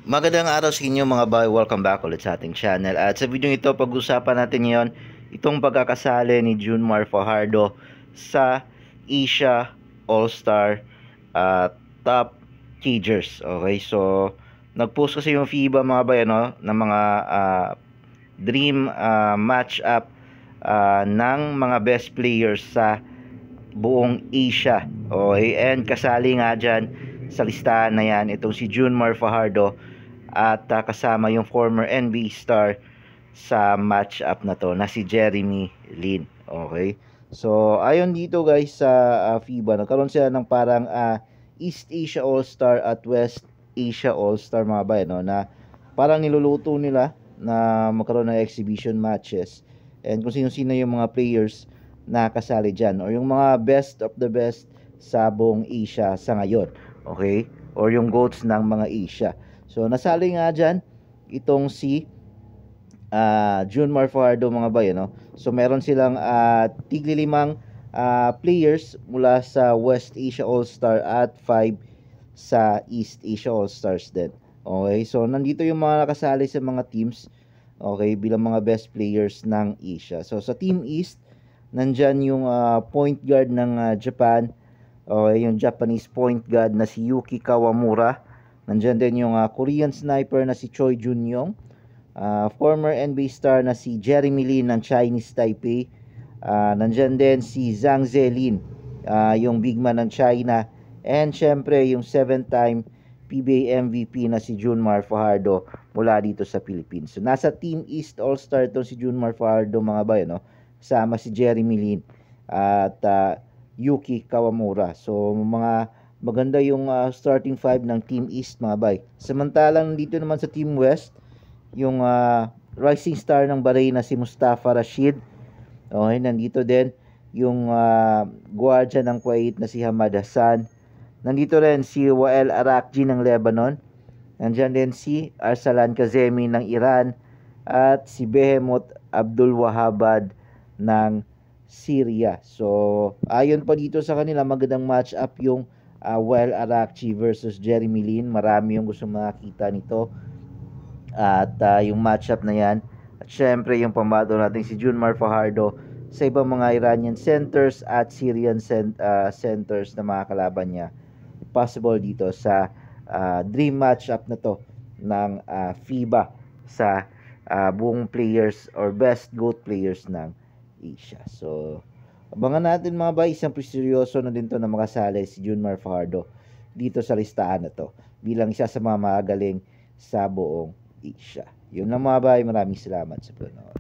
Magandang araw sa inyo mga boy, welcome back ulit sa ating channel. At sa video ito, pag-usapan natin ngayon itong pagkakasali ni Junmar Fajardo sa Asia All-Star Top Cagers. Okay, so nag-post kasi yung FIBA mga boy, ano, ng mga dream match-up ng mga best players sa buong Asia. Okay, and kasali nga dyan sa listahan na yan itong si Junmar Fajardo at kasama yung former NBA star sa match-up na to na si Jeremy Lin. Okay, so ayon dito guys sa FIBA, nagkaroon sila ng parang East Asia All-Star at West Asia All-Star mga bayan, no, na parang niluluto nila na magkaroon ng exhibition matches and kung sino-sino yung mga players na kasali dyan or yung mga best of the best sa buong Asia sa ngayon. Okay, or yung GOATs ng mga Asia. So nasali nga dyan itong si Junmar Fajardo mga bayan, no? So meron silang tigli-limang players mula sa West Asia All-Star at 5 sa East Asia All-Stars din. Okay, so nandito yung mga nakasali sa mga teams, okay, bilang mga best players ng Asia. So sa Team East, nandyan yung point guard ng Japan, okay, yung Japanese point guard na si Yuki Kawamura. Nandyan din yung Korean sniper na si Choi Jun-yong, former NBA star na si Jeremy Lin ng Chinese Taipei. Nandyan din si Zhang Zelin, yung big man ng China. And syempre yung 7-time PBA MVP na si Junmar Fajardo mula dito sa Philippines. So nasa Team East All-Star itong si Junmar Fajardo mga bayan, no? Sama si Jeremy Lin at Yuki Kawamura. So mga maganda yung starting 5 ng Team East mga bay. Samantalang dito naman sa Team West, yung rising star ng Bahrain na si Mustafa Rashid. Okay, nandito din yung guardia ng Kuwait na si Hamad Hassan. Nandito rin si Wael Arakji ng Lebanon. Nandiyan din si Arsalan Kazemi ng Iran at si Behemoth Abdul Wahabad ng Syria. So ayon pa dito sa kanila, magandang match up yung Wael Arakji versus Jeremy Lin. Marami yung gusto makita nito. At yung matchup na yan. At syempre yung pambato natin si Junmar Fajardo sa ibang mga Iranian centers at Syrian centers na mga kalaban niya. Possible dito sa dream matchup na to ng FIBA sa buong players or best GOAT players ng Asia. So abangan natin mga bay, isang seryoso na din to na makasali si Junmar Fajardo dito sa listahan na to bilang isa sa mga magaling sa buong Asia. Yun lang mga bay, maraming salamat sa panonood.